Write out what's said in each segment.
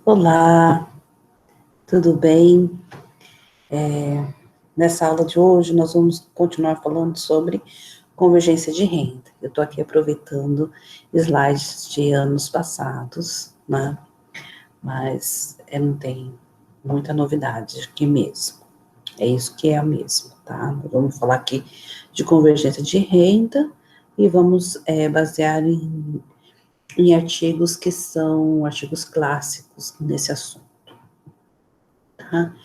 Olá, tudo bem? Nessa aula de hoje nós vamos continuar falando sobre convergência de renda. Eu estou aqui aproveitando slides de anos passados, né? Mas não tem muita novidade aqui mesmo. É isso que é a mesma, tá? Vamos falar aqui de convergência de renda e vamos basear em artigos que são artigos clássicos nesse assunto, tá?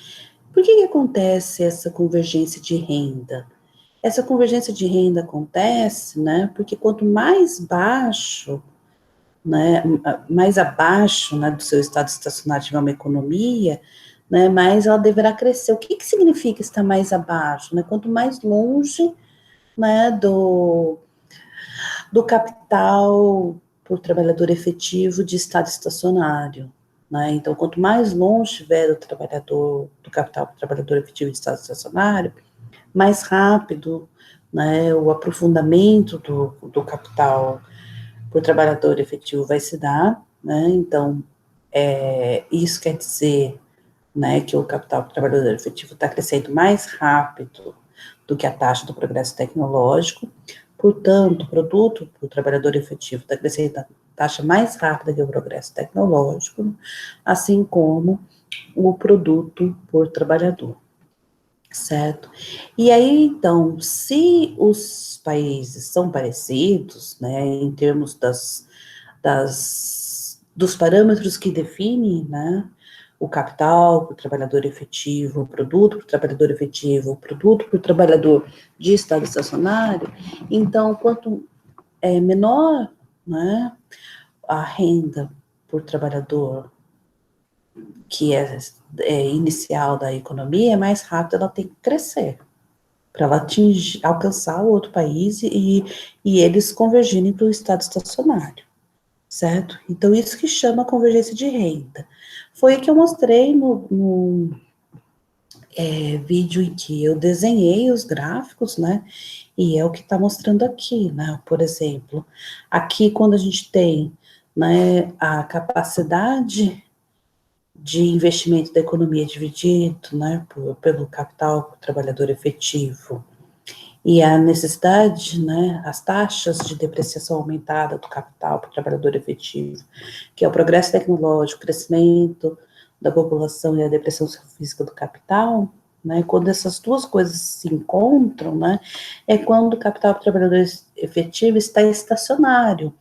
Por que acontece essa convergência de renda? Essa convergência de renda acontece, né, porque quanto mais baixo, né, mais abaixo, né, do seu estado estacionário tiver uma economia, né, mais ela deverá crescer. O que significa estar mais abaixo? Né? Quanto mais longe, né, do capital por trabalhador efetivo de estado estacionário. Né? Então, quanto mais longe estiver do trabalhador, do capital por trabalhador efetivo de estado estacionário, mais rápido, né, o aprofundamento do capital por trabalhador efetivo vai se dar, né, então, isso quer dizer, né, que o capital por trabalhador efetivo está crescendo mais rápido do que a taxa do progresso tecnológico, portanto, o produto por trabalhador efetivo está crescendo a taxa mais rápida que o progresso tecnológico, assim como o produto por trabalhador. Certo? E aí, então, se os países são parecidos, né, em termos dos parâmetros que definem, né, o capital para o trabalhador efetivo, o produto para o trabalhador efetivo, o produto para o trabalhador de estado estacionário, então, quanto menor, né, a renda por trabalhador que é inicial da economia, mais rápido ela tem que crescer, para ela alcançar o outro país e eles convergirem para o estado estacionário, certo? Então, isso que chama convergência de renda. Foi o que eu mostrei no vídeo em que eu desenhei os gráficos, né? E é o que está mostrando aqui, né? Por exemplo, aqui quando a gente tem, né, a capacidade de investimento da economia dividido, né, pelo capital trabalhador efetivo, e a necessidade, né, as taxas de depreciação aumentada do capital para o trabalhador efetivo, que é o progresso tecnológico, o crescimento da população e a depreciação física do capital, né, quando essas duas coisas se encontram, né, é quando o capital para o trabalhador efetivo está estacionário,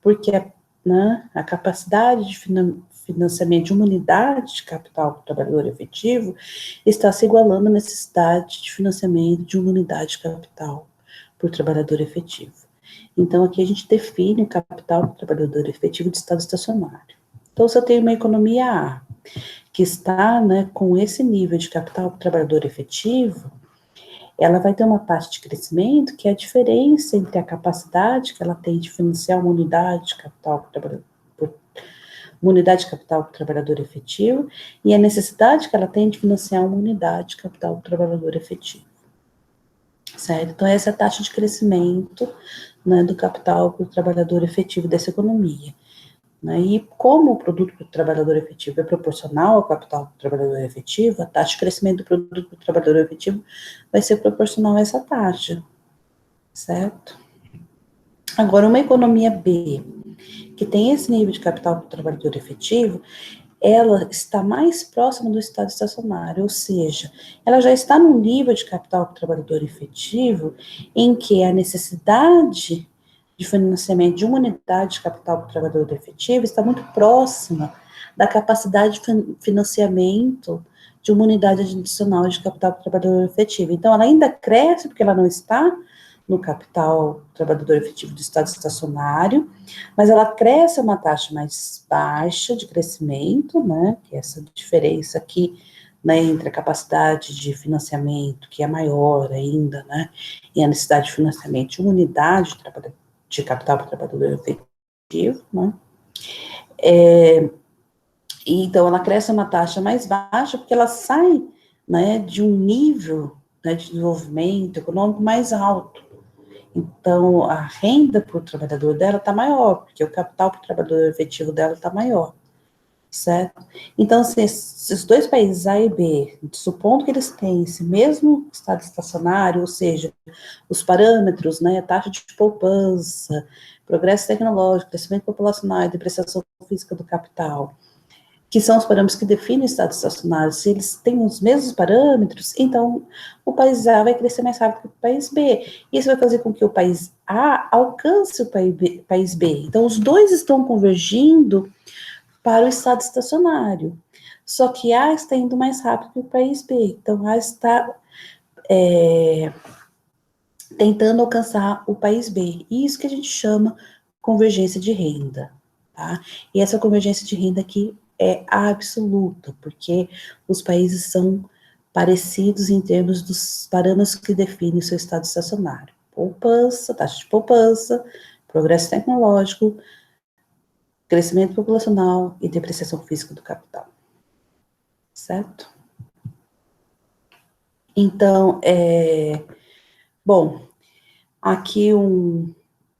porque, né, a capacidade de financiamento de uma unidade de capital para o trabalhador efetivo está se igualando à necessidade de financiamento de uma unidade de capital por trabalhador efetivo. Então, aqui a gente define o capital por trabalhador efetivo de estado estacionário. Então, se eu tenho uma economia A, que está, né, com esse nível de capital por trabalhador efetivo, ela vai ter uma taxa de crescimento que é a diferença entre a capacidade que ela tem de financiar uma unidade de capital por trabalhador uma unidade de capital para o trabalhador efetivo e a necessidade que ela tem de financiar uma unidade de capital para o trabalhador efetivo. Certo? Então, essa é a taxa de crescimento, né, do capital para o trabalhador efetivo dessa economia. Né? E como o produto para o trabalhador efetivo é proporcional ao capital para o trabalhador efetivo, a taxa de crescimento do produto para o trabalhador efetivo vai ser proporcional a essa taxa. Certo? Agora, uma economia B, que tem esse nível de capital para o trabalhador efetivo, ela está mais próxima do estado estacionário, ou seja, ela já está num nível de capital para o trabalhador efetivo em que a necessidade de financiamento de uma unidade de capital para o trabalhador efetivo está muito próxima da capacidade de financiamento de uma unidade adicional de capital para o trabalhador efetivo. Então, ela ainda cresce porque ela não está no capital trabalhador efetivo do estado estacionário, mas ela cresce a uma taxa mais baixa de crescimento, né, que é essa diferença aqui, né, entre a capacidade de financiamento, que é maior ainda, né, e a necessidade de financiamento de uma unidade de capital para trabalhador efetivo, né, então ela cresce a uma taxa mais baixa porque ela sai, né, de um nível, né, de desenvolvimento econômico mais alto. Então, a renda para o trabalhador dela está maior, porque o capital para o trabalhador efetivo dela está maior, certo? Então, se esses dois países, A e B, supondo que eles têm esse mesmo estado estacionário, ou seja, os parâmetros, né, taxa de poupança, progresso tecnológico, crescimento populacional e depreciação física do capital, que são os parâmetros que definem o estado estacionário, se eles têm os mesmos parâmetros, então o país A vai crescer mais rápido que o país B. Isso vai fazer com que o país A alcance o país B. Então, os dois estão convergindo para o estado estacionário. Só que A está indo mais rápido que o país B. Então, A está tentando alcançar o país B. Isso que a gente chama convergência de renda, tá? E essa convergência de renda aqui é absoluta, porque os países são parecidos em termos dos parâmetros que definem o seu estado estacionário. Poupança, taxa de poupança, progresso tecnológico, crescimento populacional e depreciação física do capital. Certo? Então, bom, aqui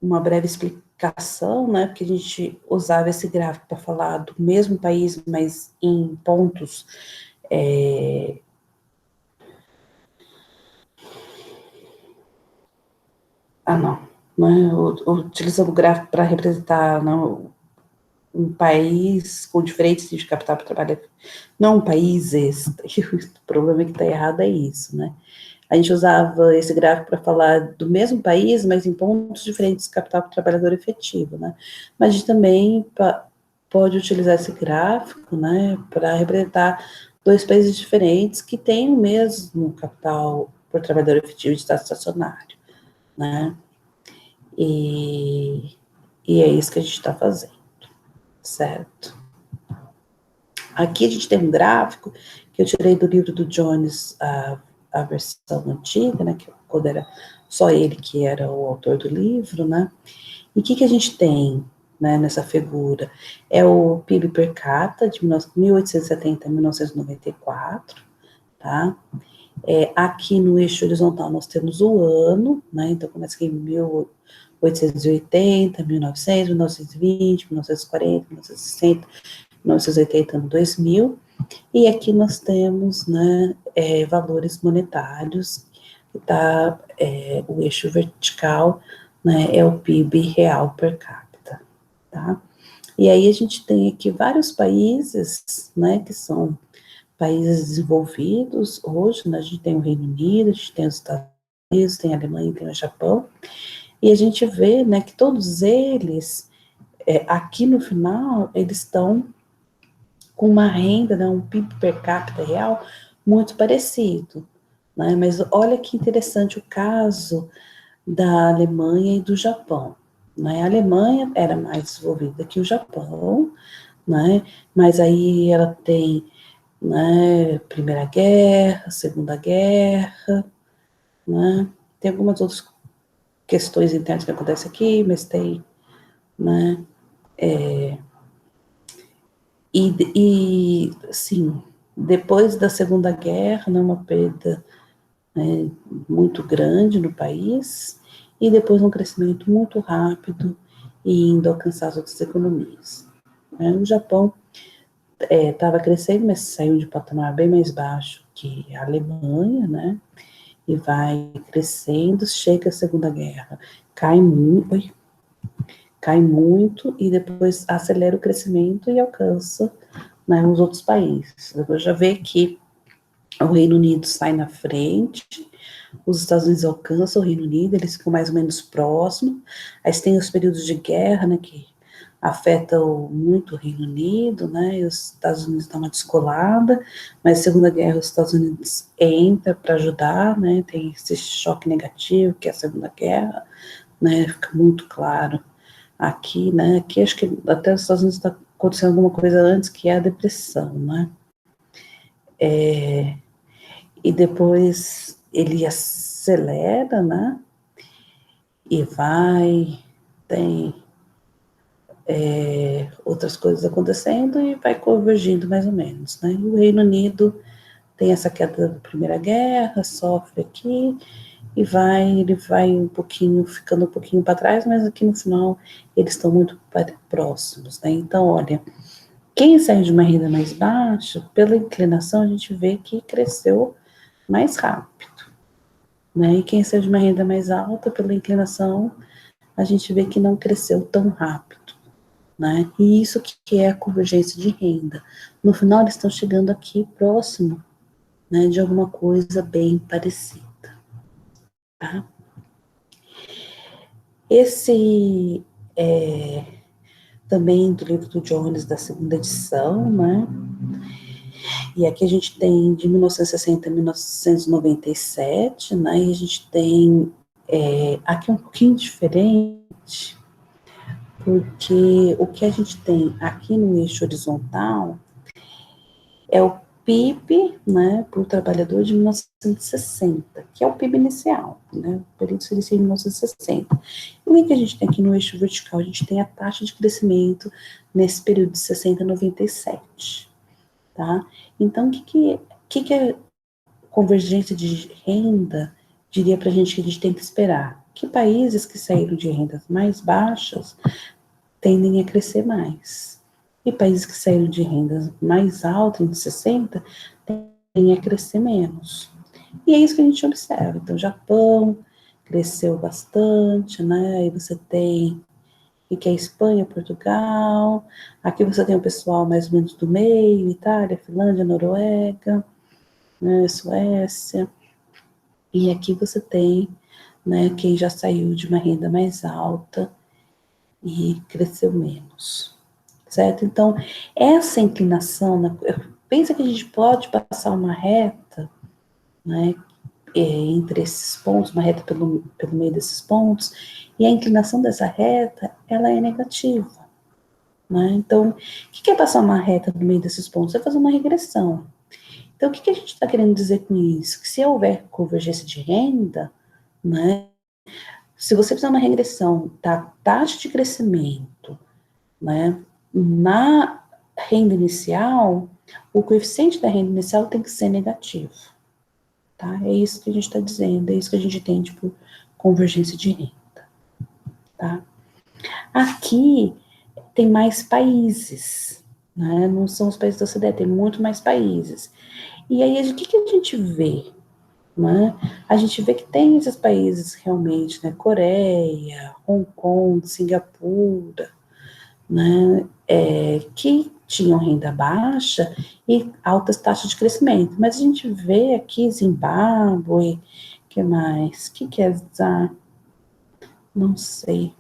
uma breve explicação, né, porque a gente usava esse gráfico para falar do mesmo país, mas em pontos utilizando o gráfico para representar um país com diferentes tipos de capital para trabalhar, não um país esse, o problema que está errado é isso, né? A gente usava esse gráfico para falar do mesmo país, mas em pontos diferentes do capital para o trabalhador efetivo, né? Mas a gente também pode utilizar esse gráfico, né, para representar dois países diferentes que têm o mesmo capital por trabalhador efetivo de estado estacionário, né? E é isso que a gente está fazendo, certo? Aqui a gente tem um gráfico que eu tirei do livro do Jones, a versão antiga, né, que quando era só ele que era o autor do livro, né, e o que a gente tem, né, nessa figura? É o PIB per capita de 1870 a 1994, tá? Aqui no eixo horizontal nós temos o ano, né, então começa aqui em 1880, 1900, 1920, 1940, 1960, 1980, 2000, e aqui nós temos, né, valores monetários, tá, o eixo vertical, né, é o PIB real per capita, tá? E aí a gente tem aqui vários países, né, que são países desenvolvidos hoje, né, a gente tem o Reino Unido, a gente tem os Estados Unidos, tem a Alemanha, tem o Japão, e a gente vê, né, que todos eles, aqui no final, eles estão com uma renda, né, um PIB per capita real muito parecido, né? Mas olha que interessante o caso da Alemanha e do Japão, né? A Alemanha era mais desenvolvida que o Japão, né? Mas aí ela tem, né, Primeira Guerra, Segunda Guerra, né? Tem algumas outras questões internas que acontecem aqui, mas tem, né? Sim, depois da Segunda Guerra, né, uma perda, né, muito grande no país, e depois um crescimento muito rápido e indo alcançar as outras economias. Né? O Japão estava crescendo, mas saiu de patamar bem mais baixo que a Alemanha, né? E vai crescendo, chega a Segunda Guerra, cai muito e depois acelera o crescimento e alcança, né, os outros países. Depois já vê que o Reino Unido sai na frente, os Estados Unidos alcançam o Reino Unido, eles ficam mais ou menos próximos, aí tem os períodos de guerra, né, que afetam muito o Reino Unido, né, e os Estados Unidos dão uma descolada, mas na Segunda Guerra os Estados Unidos entram para ajudar, né, tem esse choque negativo que é a Segunda Guerra, né, fica muito claro aqui, né, aqui acho que até os Estados Unidos está acontecendo alguma coisa antes, que é a depressão, né, e depois ele acelera, né, e vai, tem outras coisas acontecendo e vai convergindo mais ou menos, né, e o Reino Unido tem essa queda da Primeira Guerra, sofre aqui, e ele vai um pouquinho, ficando um pouquinho para trás, mas aqui no final eles estão muito próximos, né, então olha, Quem saiu de uma renda mais baixa, pela inclinação, a gente vê que cresceu mais rápido, né? E quem saiu de uma renda mais alta, pela inclinação, a gente vê que não cresceu tão rápido, né? E isso que é a convergência de renda. No final, eles estão chegando aqui próximo, né, de alguma coisa bem parecida, tá? Esse é também do livro do Jones, da segunda edição, né? E aqui a gente tem de 1960 a 1997, né? E a gente tem aqui um pouquinho diferente, porque o que a gente tem aqui no eixo horizontal é o PIB, né, por trabalhador de 1960, que é o PIB inicial, né, o período se inicia em 1960. E o que a gente tem aqui no eixo vertical? A gente tem a taxa de crescimento nesse período de 60 a 97, tá? Então, o que a convergência de renda diria para a gente que a gente tem que esperar? Que países que saíram de rendas mais baixas tendem a crescer mais. E países que saíram de rendas mais altas, em 60, tendem a crescer menos. E é isso que a gente observa. Então, o Japão cresceu bastante, né? Aí você tem e que é Espanha, Portugal. Aqui você tem o pessoal mais ou menos do meio, Itália, Finlândia, Noruega, né, Suécia. E aqui você tem, né, quem já saiu de uma renda mais alta e cresceu menos, certo? Então, essa inclinação, pensa que a gente pode passar uma reta, né, entre esses pontos, uma reta pelo meio desses pontos, e a inclinação dessa reta, ela é negativa, né? Então, o que é passar uma reta no meio desses pontos? É fazer uma regressão. Então, o que a gente está querendo dizer com isso? Que se houver convergência de renda, né, se você fizer uma regressão da taxa de crescimento, né, na renda inicial, o coeficiente da renda inicial tem que ser negativo, tá? É isso que a gente está dizendo, é isso que a gente entende por convergência de renda, tá? Aqui tem mais países, né? Não são os países da OCDE, tem muito mais países. E aí, o que a gente vê? Né? A gente vê que tem esses países realmente, né? Coreia, Hong Kong, Singapura, né? Que tinham renda baixa e altas taxas de crescimento. Mas a gente vê aqui Zimbábue, que mais? Que é Zá? Não sei.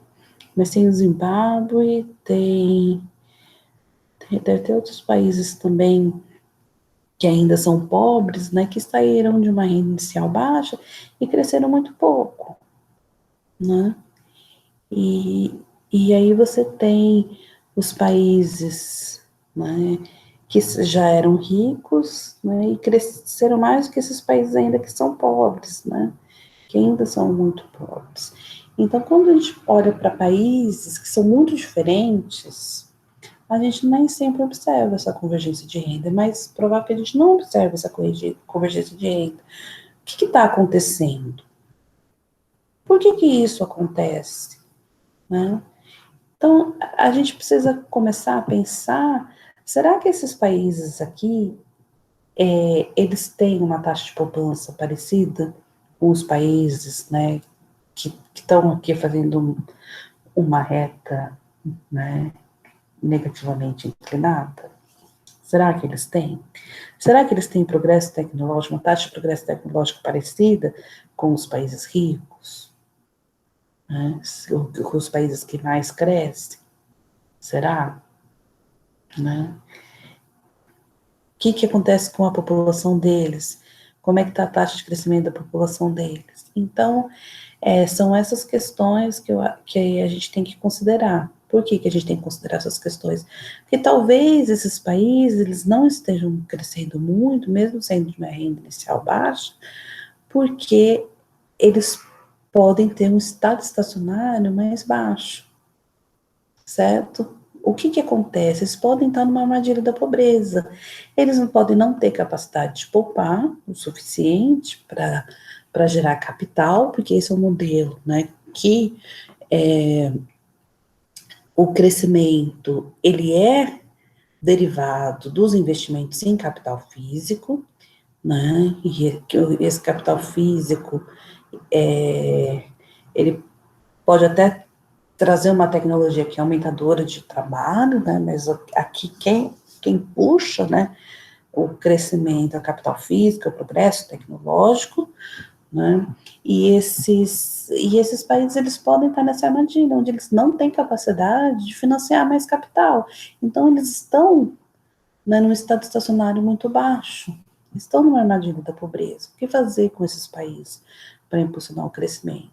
Mas tem o Zimbábue, deve ter outros países também que ainda são pobres, né, que saíram de uma renda inicial baixa e cresceram muito pouco, né? E, e aí você tem os países, né, que já eram ricos, né, e cresceram mais do que esses países ainda que são pobres, né, que ainda são muito pobres. Então, quando a gente olha para países que são muito diferentes, a gente nem sempre observa essa convergência de renda, é mais provável que a gente não observe essa convergência de renda. O que está acontecendo? Por que isso acontece? Né? Então, a gente precisa começar a pensar, será que esses países aqui, eles têm uma taxa de poupança parecida com os países, né, que estão aqui fazendo uma reta, né, negativamente inclinada? Será que eles têm? Será que eles têm progresso tecnológico, uma taxa de progresso tecnológico parecida com os países ricos? Né? Com os países que mais crescem? Será? Né? O que acontece com a população deles? Como é que está a taxa de crescimento da população deles? Então, são essas questões que a gente tem que considerar. Por que a gente tem que considerar essas questões? Porque talvez esses países eles não estejam crescendo muito, mesmo sendo de uma renda inicial baixa, porque eles podem ter um estado estacionário mais baixo, certo? O que acontece? Eles podem estar numa armadilha da pobreza. Eles não podem não ter capacidade de poupar o suficiente para gerar capital, porque esse é um modelo, né, que o crescimento, ele é derivado dos investimentos em capital físico, né, e esse capital físico, ele pode até trazer uma tecnologia que é aumentadora de trabalho, né, mas aqui quem puxa, né, o crescimento é o capital físico, é o progresso tecnológico, né, e esses países, eles podem estar nessa armadilha, onde eles não têm capacidade de financiar mais capital, então eles estão, né, num estado estacionário muito baixo, estão numa armadilha da pobreza. O que fazer com esses países para impulsionar o crescimento,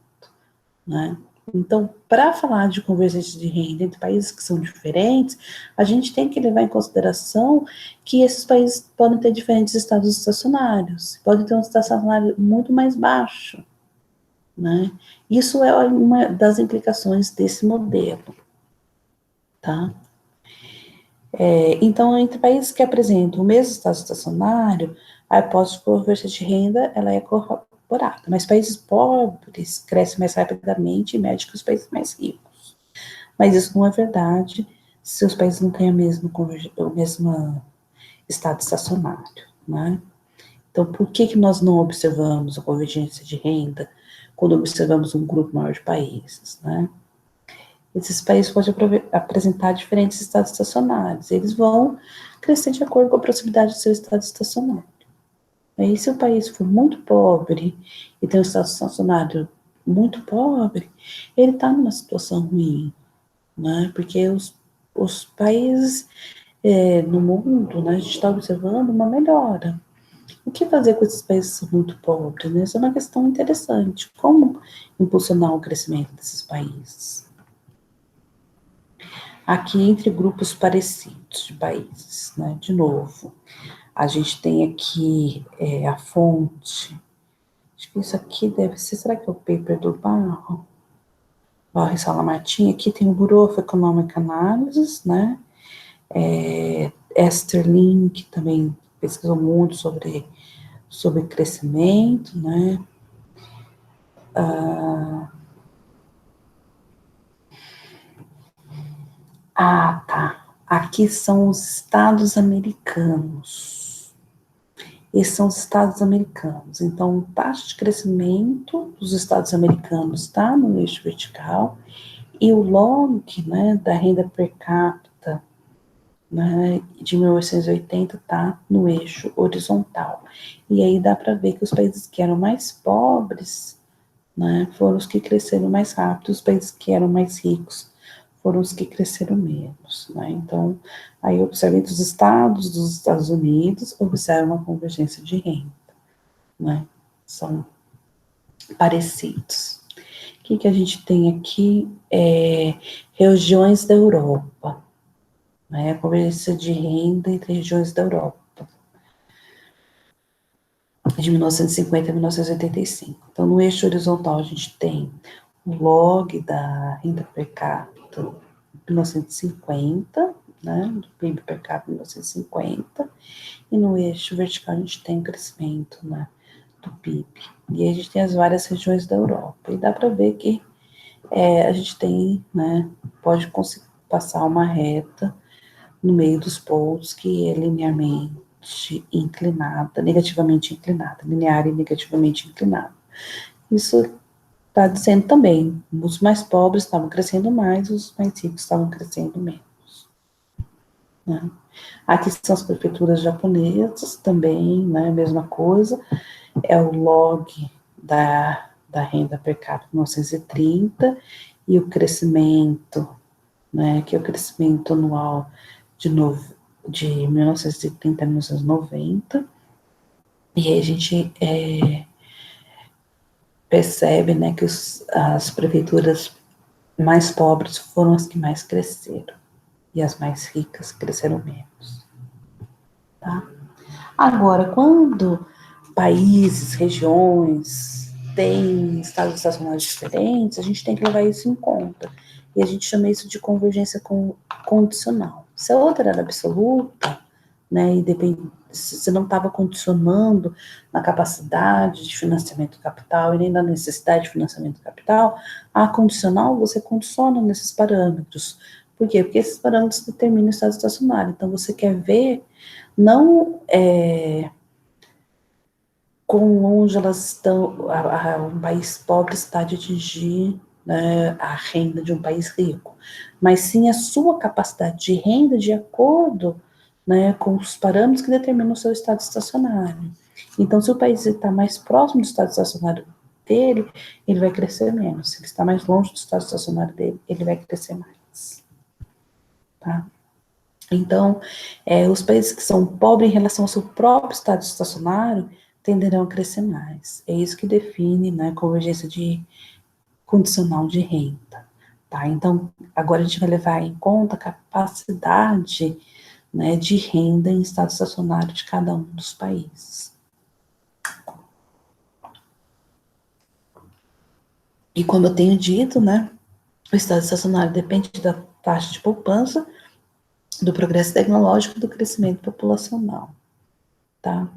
né? Então, para falar de convergência de renda entre países que são diferentes, a gente tem que levar em consideração que esses países podem ter diferentes estados estacionários, podem ter um estado estacionário muito mais baixo, né? Isso é uma das implicações desse modelo, tá? Então, entre países que apresentam o mesmo estado estacionário, a hipótese de convergência de renda, ela é corroborada, mas países pobres crescem mais rapidamente em média que os países mais ricos. Mas isso não é verdade se os países não têm o mesmo estado estacionário, né? Então, por que nós não observamos a convergência de renda quando observamos um grupo maior de países, né? Esses países podem apresentar diferentes estados estacionários. Eles vão crescer de acordo com a proximidade do seu estado estacionário. Aí, se o país for muito pobre e tem um estado estacionário muito pobre, ele está numa situação ruim, né? Porque os países no mundo, né, a gente está observando uma melhora. O que fazer com esses países que são muito pobres, né? Isso é uma questão interessante. Como impulsionar o crescimento desses países? Aqui entre grupos parecidos de países, né? De novo, a gente tem aqui a fonte. Acho que isso aqui deve ser, será que é o paper do Barro e Salamartine? Aqui tem o Bureau of Economic Analysis, né? Esther Lin, que também pesquisou muito sobre crescimento, né? Tá. Aqui são os estados americanos. Esses são os estados americanos. Então, taxa de crescimento dos estados americanos está no eixo vertical e o log, né, da renda per capita, né, de 1880 está no eixo horizontal. E aí dá para ver que os países que eram mais pobres, né, foram os que cresceram mais rápido, os países que eram mais ricos foram os que cresceram menos, né? Então, aí observa entre os estados dos Estados Unidos, observa uma convergência de renda, né? São parecidos. O que a gente tem aqui? Regiões da Europa, né? A convergência de renda entre regiões da Europa, de 1950 a 1985. Então, no eixo horizontal, a gente tem o log da renda per capita 1950, né, do PIB per capita 1950, e no eixo vertical a gente tem o crescimento, né, do PIB. E aí a gente tem as várias regiões da Europa, e dá para ver que a gente tem, né, pode conseguir passar uma reta no meio dos polos que é linearmente inclinada, negativamente inclinada, linear e negativamente inclinada. Isso está dizendo também, os mais pobres estavam crescendo mais, os mais ricos estavam crescendo menos, né? Aqui são as prefeituras japonesas também, né, mesma coisa, é o log da renda per capita 1930 e o crescimento, né, que é o crescimento anual de 1930 a 1990, e aí a gente percebe, né, que as prefeituras mais pobres foram as que mais cresceram, e as mais ricas cresceram menos, tá? Agora, quando países, regiões têm estados estacionários diferentes, a gente tem que levar isso em conta, e a gente chama isso de convergência condicional. Se a outra era absoluta, né, e você não estava condicionando na capacidade de financiamento do capital e nem na necessidade de financiamento do capital, a condicional você condiciona nesses parâmetros, Por quê? Porque esses parâmetros determinam o estado estacionário. Então, você quer ver, não com onde elas estão, um país pobre está de atingir, né, a renda de um país rico, mas sim a sua capacidade de renda de acordo, né, com os parâmetros que determinam o seu estado estacionário. Então, se o país está mais próximo do estado estacionário dele, ele vai crescer menos. Se ele está mais longe do estado estacionário dele, ele vai crescer mais. Tá? Então, os países que são pobres em relação ao seu próprio estado estacionário tenderão a crescer mais. É isso que define, né, a convergência condicional de renda. Tá? Então, agora a gente vai levar em conta a capacidade, né, de renda em estado estacionário de cada um dos países. E como eu tenho dito, né, o estado estacionário depende da taxa de poupança, do progresso tecnológico e do crescimento populacional. Tá?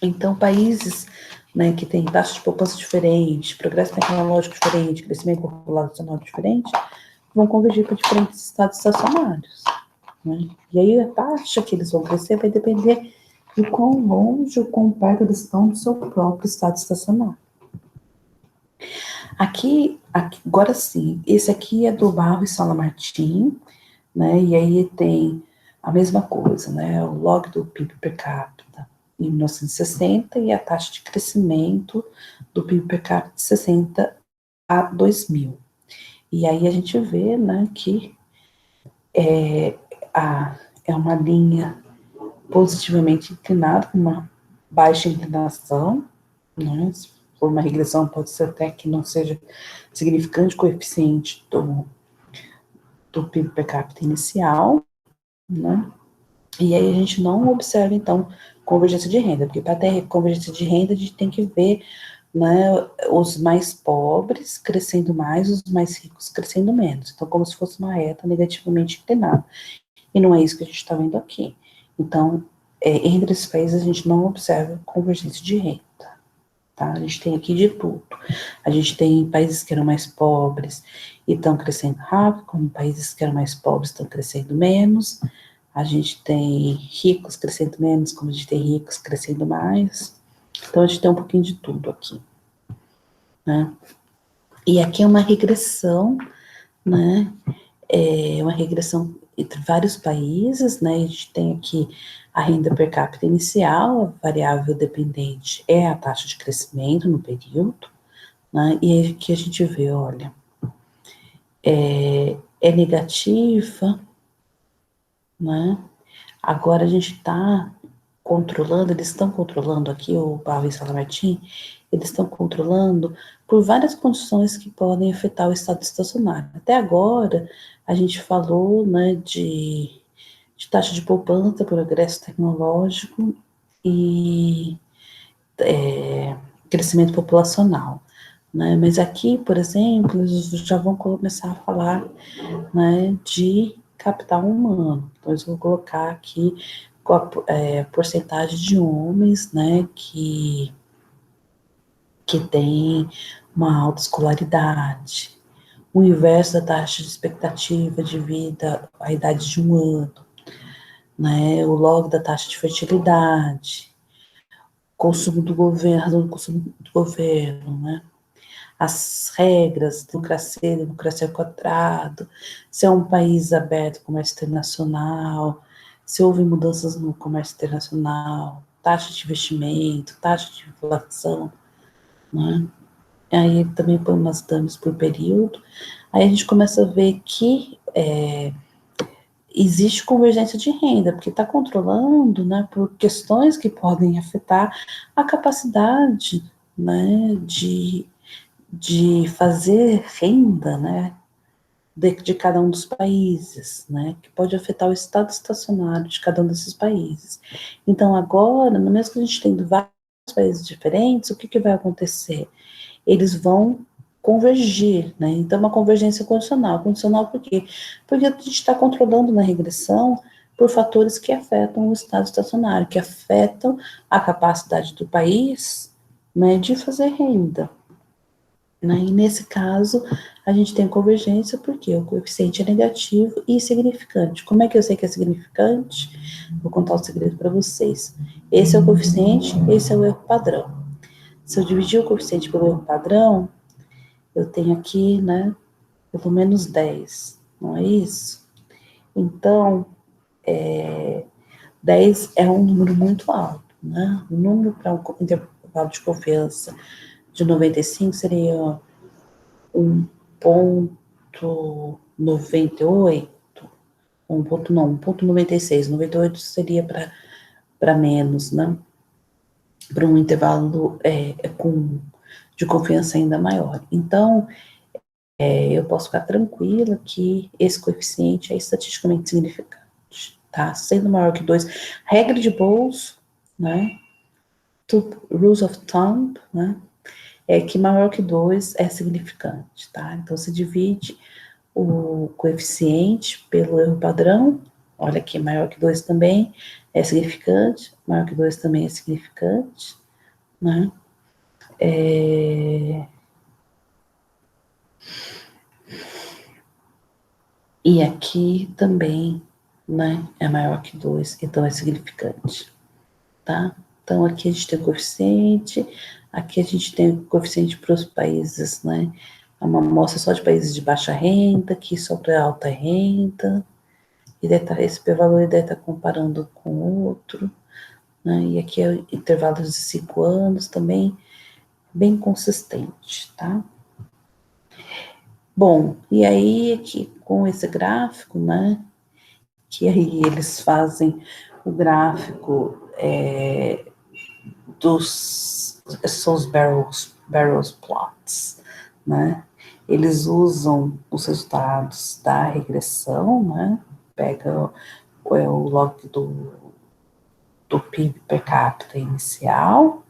Então, países, né, que têm taxa de poupança diferente, progresso tecnológico diferente, crescimento populacional diferente, vão convergir para diferentes estados estacionários. Né? E aí a taxa que eles vão crescer vai depender de quão longe ou quão perto eles estão do seu próprio estado estacionário. Aqui, agora sim, esse aqui é do Barro e Sala Martim, né, e aí tem a mesma coisa, né, o log do PIB per capita em 1960 e a taxa de crescimento do PIB per capita de 60 a 2000. E aí a gente vê, né, que é uma linha positivamente inclinada, com uma baixa inclinação, né, se for uma regressão pode ser até que não seja significante o coeficiente do PIB per capita inicial, né, e aí a gente não observa, então, convergência de renda, porque para ter convergência de renda a gente tem que ver, né, os mais pobres crescendo mais, os mais ricos crescendo menos. Então, como se fosse uma reta negativamente inclinada. E não é isso que a gente está vendo aqui. Então, entre esses países a gente não observa convergência de renda. Tá? A gente tem aqui de tudo. A gente tem países que eram mais pobres e estão crescendo rápido, como países que eram mais pobres estão crescendo menos. A gente tem ricos crescendo menos, como a gente tem ricos crescendo mais. Então, a gente tem um pouquinho de tudo aqui. Né? E aqui é uma regressão, né? É uma regressão entre vários países, né? A gente tem aqui a renda per capita inicial, a variável dependente é a taxa de crescimento no período, né? E aqui a gente vê, olha, é negativa, né? Agora a gente está controlando, eles estão controlando aqui, o Barro e Sala Martim, eles estão controlando por várias condições que podem afetar o estado estacionário. Até agora, a gente falou, né, de taxa de poupança, progresso tecnológico e crescimento populacional. Né? Mas aqui, por exemplo, eles já vão começar a falar, né, de capital humano. Então, eles vão colocar aqui a porcentagem de homens, né, que tem uma alta escolaridade, o inverso da taxa de expectativa de vida, a idade de um ano, né, o log da taxa de fertilidade, consumo do governo, né, as regras, democracia ao quadrado, se é um país aberto ao comércio internacional, se houve mudanças no comércio internacional, taxa de investimento, taxa de inflação, né? Aí também põe umas dummies por período, aí a gente começa a ver que existe convergência de renda, porque está controlando, né, por questões que podem afetar a capacidade, né, de fazer renda, né, de cada um dos países, né, que pode afetar o estado estacionário de cada um desses países. Então, agora, no mesmo que a gente tendo vários países diferentes, o que vai acontecer? Eles vão convergir, né, então uma convergência condicional. Condicional por quê? Porque a gente está controlando na regressão por fatores que afetam o estado estacionário, que afetam a capacidade do país, né, de fazer renda. né? E nesse caso, a gente tem convergência porque o coeficiente é negativo e significante. Como é que eu sei que é significante? Vou contar o segredo para vocês. Esse é o coeficiente, esse é o erro padrão. Se eu dividir o coeficiente pelo erro padrão, eu tenho aqui, né, pelo menos 10, não é isso? Então, 10 é um número muito alto, né? O número para um intervalo de confiança de 95 seria 1,98, 1,96, 98 seria para menos, né? Para um intervalo de confiança ainda maior. Então, eu posso ficar tranquila que esse coeficiente é estatisticamente significante, tá? Sendo maior que 2, regra de Bowles, né? Rules of thumb, né? É que maior que 2 é significante, tá? Então, se divide o coeficiente pelo erro padrão, olha aqui, maior que 2 também é significante, maior que 2 também é significante, né? E aqui também, né, é maior que 2, então é significante, tá? Então aqui a gente tem o coeficiente, aqui a gente tem o coeficiente para os países, né? É uma amostra só de países de baixa renda, aqui só para alta renda, e esse p-valor deve estar comparando com outro, né? E aqui é intervalos de 5 anos também, bem consistente, tá? Bom, e aí aqui com esse gráfico, né? Que aí eles fazem o gráfico são os barrels plots, né? Eles usam os resultados da regressão, né? Pega o log do PIB per capita inicial,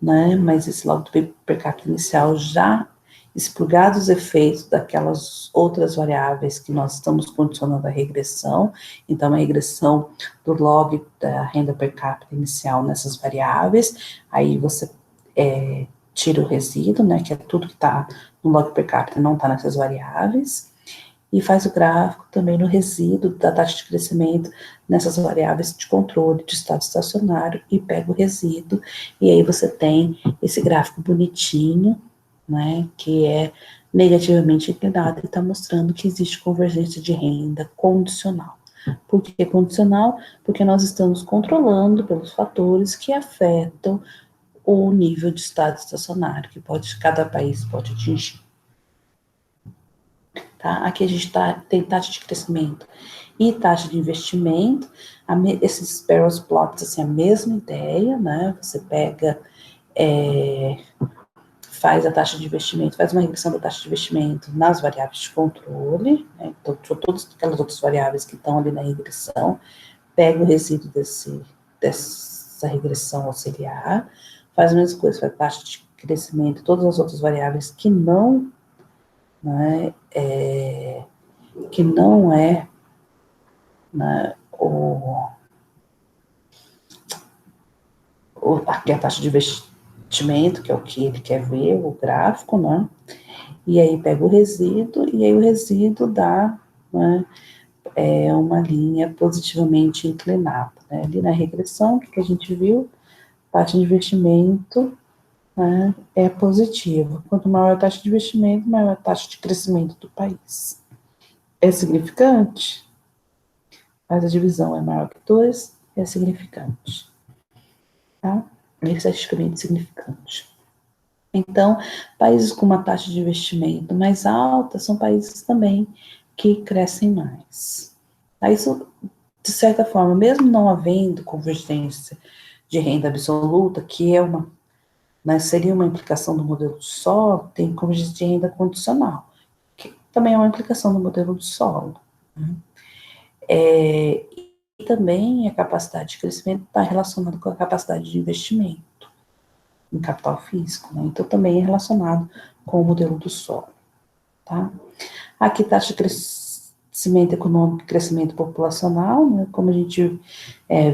né? Mas esse log do PIB per capita inicial já expurgados os efeitos daquelas outras variáveis que nós estamos condicionando a regressão, então a regressão do log da renda per capita inicial nessas variáveis, aí você tira o resíduo, né, que é tudo que está no log per capita, não está nessas variáveis, e faz o gráfico também no resíduo da taxa de crescimento nessas variáveis de controle de estado estacionário e pega o resíduo, e aí você tem esse gráfico bonitinho, né, que é negativamente inclinado e está mostrando que existe convergência de renda condicional. Por que condicional? Porque nós estamos controlando pelos fatores que afetam o nível de estado estacionário que cada país pode atingir. Tá? Aqui a gente tem taxa de crescimento e taxa de investimento, esses barrels plots, assim, a mesma ideia, né? Você pega, faz a taxa de investimento, faz uma regressão da taxa de investimento nas variáveis de controle, né? Então, todas aquelas outras variáveis que estão ali na regressão, pega o resíduo dessa regressão auxiliar, faz a mesma coisa, faz taxa de crescimento, todas as outras variáveis que não, né, que não é, né, aqui a taxa de investimento, que é o que ele quer ver, o gráfico, né, e aí pega o resíduo, e aí o resíduo dá, né, uma linha positivamente inclinada, né, ali na regressão, o que a gente viu, taxa de investimento, né, é positiva. Quanto maior a taxa de investimento, maior a taxa de crescimento do país. É significante? Mas a divisão é maior que 2, é significante. Tá? É estatisticamente significante. Então, países com uma taxa de investimento mais alta são países também que crescem mais. Isso, de certa forma, mesmo não havendo convergência de renda absoluta, que é seria uma implicação do modelo do solo, tem convergência de renda condicional, que também é uma implicação do modelo do solo. Né? E também a capacidade de crescimento está relacionada com a capacidade de investimento em capital físico, né? Então também é relacionado com o modelo do solo, tá? Aqui taxa de crescimento econômico e crescimento populacional, né? Como a gente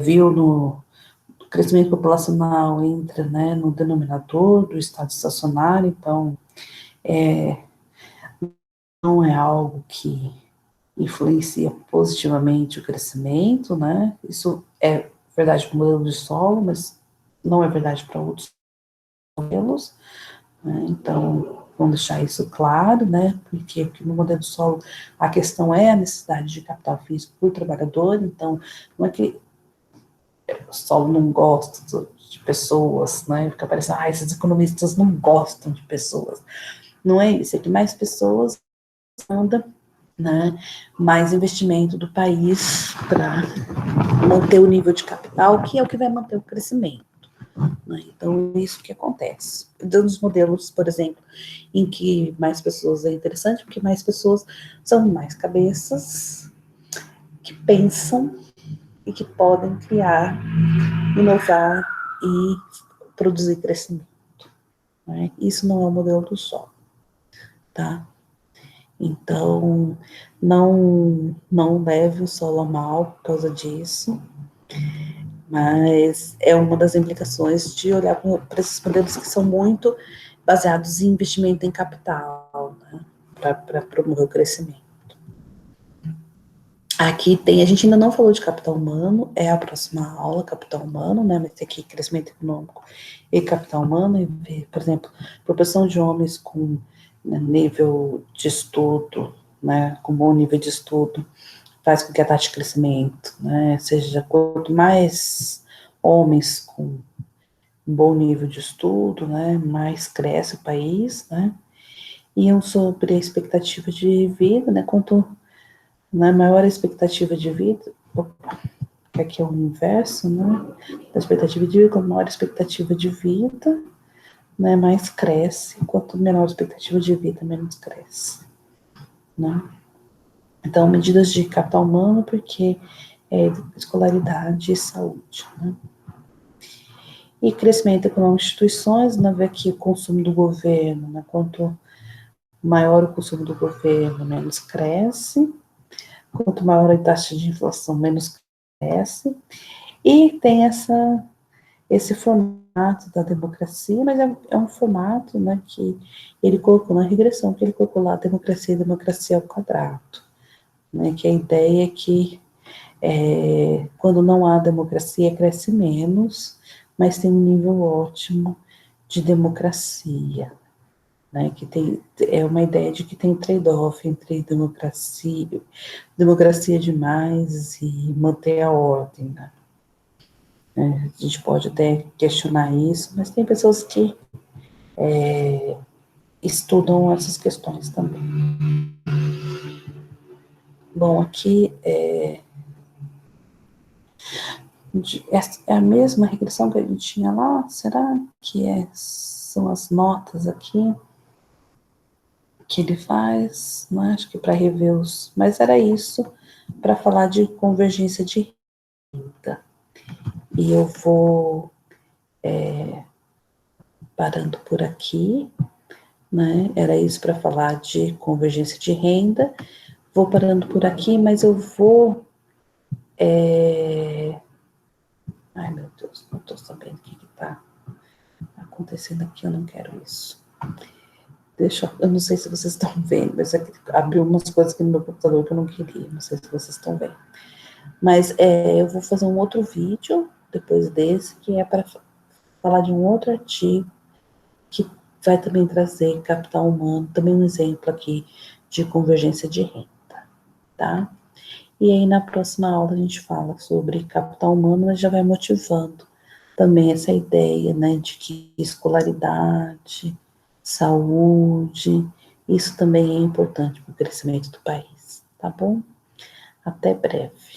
viu no crescimento populacional entra, né, no denominador do estado estacionário, então não é algo que influencia positivamente o crescimento, né? Isso é verdade para o modelo de solo, mas não é verdade para outros modelos, né? Então, vamos deixar isso claro, né? Porque no modelo de solo a questão é a necessidade de capital físico para o trabalhador, então não é que o solo não gosta de pessoas, né? Fica parecendo, esses economistas não gostam de pessoas. Não é isso, é que mais pessoas manda, né, mais investimento do país para manter o nível de capital, que é o que vai manter o crescimento. Né? Então, isso que acontece. Nos modelos, por exemplo, em que mais pessoas é interessante, porque mais pessoas são mais cabeças que pensam e que podem criar, inovar e produzir crescimento. Né? Isso não é o modelo do solo, tá? Então, não leve o solo a mal por causa disso, mas é uma das implicações de olhar para esses modelos que são muito baseados em investimento em capital, né, para promover o crescimento. Aqui tem, a gente ainda não falou de capital humano, é a próxima aula, capital humano, né, mas tem aqui crescimento econômico e capital humano, e, por exemplo, proporção de homens com nível de estudo, né, com bom nível de estudo, faz com que a taxa de crescimento, né, seja quanto mais homens com um bom nível de estudo, né, mais cresce o país, né, e sobre a expectativa de vida, né, quanto maior a expectativa de vida, que aqui é o inverso, né, da expectativa de vida, quanto maior a expectativa de vida, né, mais cresce, quanto menor a expectativa de vida, menos cresce, né. Então, medidas de capital humano, porque escolaridade e saúde, né. E crescimento econômico de instituições, né, ver aqui o consumo do governo, né, quanto maior o consumo do governo, menos cresce, quanto maior a taxa de inflação, menos cresce, e tem esse formato da democracia, mas é um formato, né, que ele colocou na regressão, que ele colocou lá democracia ao quadrado, né, que a ideia é que quando não há democracia, cresce menos, mas tem um nível ótimo de democracia, né, que é uma ideia de que tem trade-off entre democracia demais e manter a ordem, né. A gente pode até questionar isso, mas tem pessoas que estudam essas questões também. Bom, aqui é a mesma regressão que a gente tinha lá? Será que são as notas aqui que ele faz? Não acho que para rever os... Mas era isso, para falar de convergência de renda. E eu vou parando por aqui, né? Era isso para falar de convergência de renda. Vou parando por aqui, mas eu vou... Ai, meu Deus, não estou sabendo o que está acontecendo aqui, eu não quero isso. Eu não sei se vocês estão vendo, mas aqui abriu umas coisas aqui no meu computador que eu não queria, não sei se vocês estão vendo. Mas eu vou fazer um outro vídeo, depois desse, que é para falar de um outro artigo, que vai também trazer capital humano, também um exemplo aqui de convergência de renda, tá? E aí na próxima aula a gente fala sobre capital humano, mas já vai motivando também essa ideia, né, de que escolaridade, saúde, isso também é importante para o crescimento do país, tá bom? Até breve.